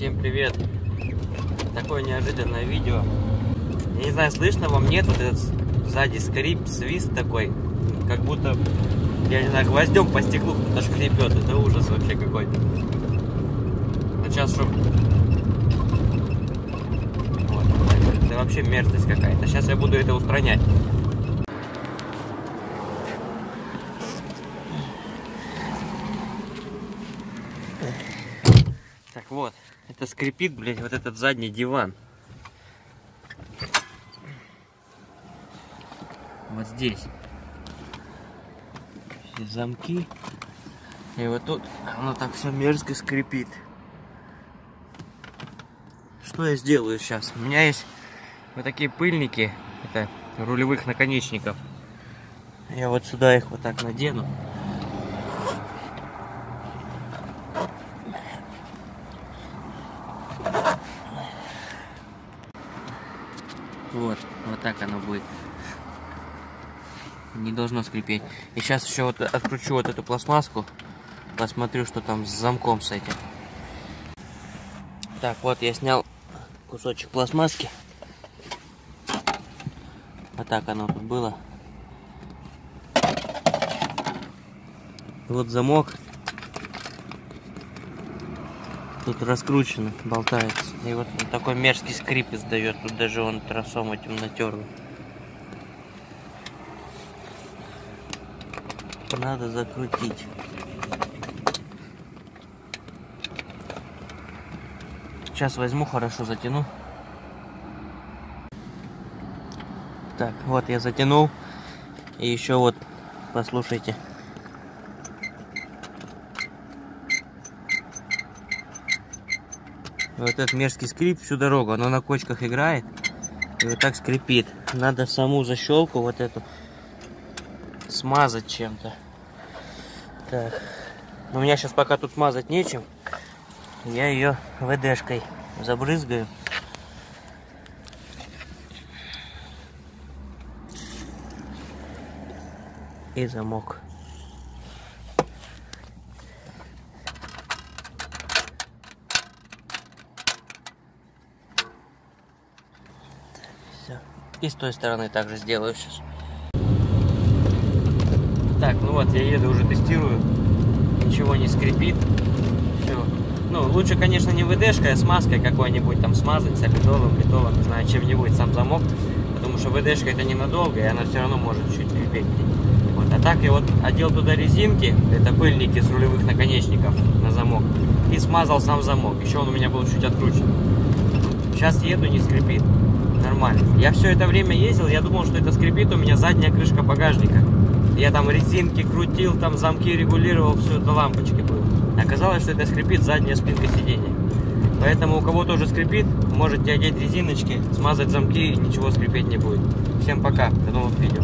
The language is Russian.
Всем привет! Такое неожиданное видео. Я не знаю, слышно вам, нет, вот этот сзади скрип, свист такой, как будто, я не знаю, гвоздем по стеклу кто-то шкребет. Это ужас вообще какой-то. Но сейчас что? Вот. Это вообще мерзость какая-то. Сейчас я буду это устранять. Так вот, это скрипит, блядь, вот этот задний диван. Вот здесь. Все замки. И вот тут оно так все мерзко скрипит. Что я сделаю сейчас? У меня есть вот такие пыльники. Это рулевых наконечников. Я вот сюда их вот так надену. Вот так оно будет. Не должно скрипеть. И сейчас еще вот откручу вот эту пластмасску. Посмотрю, что там с замком с этим. Так, вот я снял кусочек пластмасски. Вот так оно тут было. Вот замок. Тут раскручено, болтается. И вот такой мерзкий скрип издает. Тут даже он тросом этим натерл. Надо закрутить. Сейчас возьму, хорошо затяну. Так, вот я затянул. И еще вот, послушайте. Вот этот мерзкий скрип всю дорогу. Оно на кочках играет. И вот так скрипит. Надо саму защелку вот эту смазать чем-то. Так. У меня сейчас пока тут смазать нечем. Я ее ВДшкой забрызгаю. И замок. Все. И с той стороны также сделаю сейчас. Так, ну вот, я еду, уже тестирую. Ничего не скрипит. Все. Ну, лучше, конечно, не ВДшкой, а смазкой какой-нибудь там смазать, солидолом, литолом, не знаю, чем-нибудь сам замок. Потому что ВДшка это ненадолго, и она все равно может чуть скрипеть. Вот. А так я вот одел туда резинки, это пыльники с рулевых наконечников на замок. И смазал сам замок. Еще он у меня был чуть откручен. Сейчас еду, не скрипит. Нормально. Я все это время ездил, я думал, что это скрипит у меня задняя крышка багажника. Я там резинки крутил, там замки регулировал, все до лампочки было. Оказалось, что это скрипит задняя спинка сиденья. Поэтому у кого тоже скрипит, можете одеть резиночки, смазать замки, и ничего скрипеть не будет. Всем пока, до новых видео.